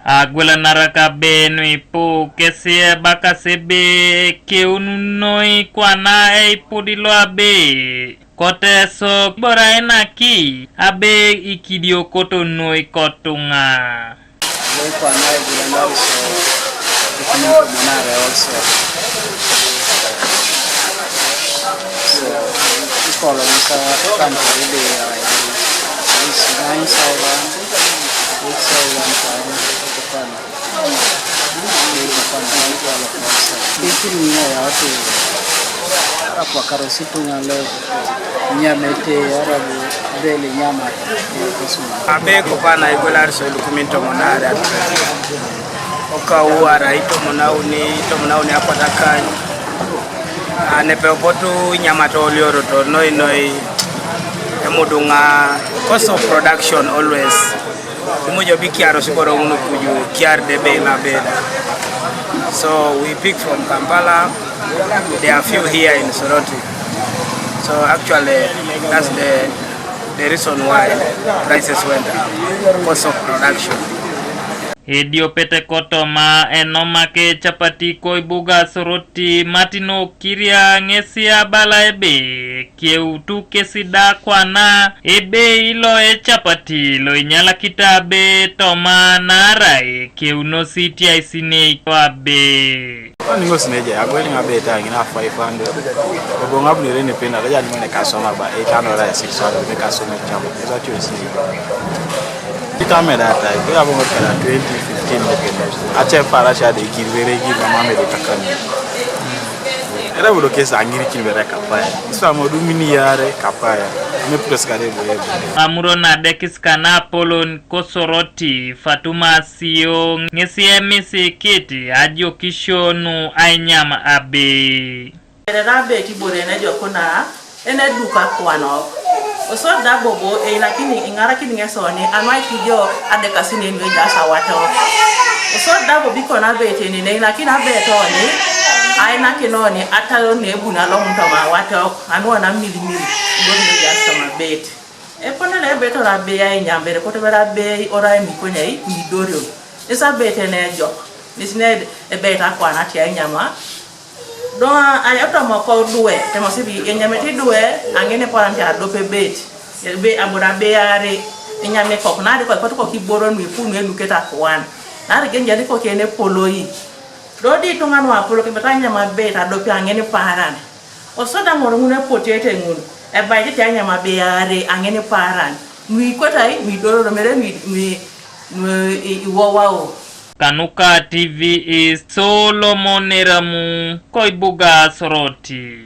Agwela naraka benui po kesie baka sebe Ekeunosi kwana pudilo Abeei. Kote so bora enaki Abeei ikidio koto noi kotunga. Abeei kwana igula also Ekeunosi monare also. So call on country is 9,000 apa karositu ngale nyamete arabu bele nyama Abeei kopana igula so dokumento monare oka uara ito monauni apatakanyi nepe opotu nyama to lioro to noi emudunga cost of production always Mujo bikiaro siboro unu kuju kiar debe na beda. So we pick from Kampala. There are few here in Soroti. So actually that's the reason why prices went up. Cost of production. Edio pete kotoma enomake chapati ko Oibuga Soroti matino kiria ngesia bala Abeei keutu kesida kwana Abeei ilo chapati lo inyala kitabe toma narai Ekeunosi Itiaisinei kwa Abeei. Ningo sineje agweli Abeei tangi na 500 obonga bunire ne pena ya ni mane kasoma ba 800 ya 600 ne kasoma chamo eza choice Itame data ya bongo kana 2015 ache parasha de girvere mama me de takani era bulo kesa angiri kinvera kapaya isa modu mini yare kapaya me preskare boye amuro na dekiskana polon ko Soroti Fatuma sio ngesie misi kiti ajo kishonu ainyama Abeei Abeei kibore na jokona ene duka kwano oso da bobo lakini ingara kini ngesoni amai kijo adeka sini nwe jasa wato oso da bobi kona Abeei teni lakini Abeei toni aina kinoni atalo ne buna lo mtoma wato anwana mili ngoni jasa mabet pona le beto la Abeei nyambere koto bela Abeei ora mi konya mi dorio esa bete nejo nisine beta kwana tia nyama don ayata mako duwe temo sibi enyameti duwe angene poranti adope bet be abura beare enyame ko na de ko kiboro nwi punu enuketa kwan na re genja ko kene poloi dodi to ngano apolo ke betanya mabe adope angene paran osoda ngoro ngune potete ngun e baiti tanya mabe are angene paran nwi kotai mi doro mere mi iwawao Kanuka TV is Solomon Neramu Oibuga Soroti.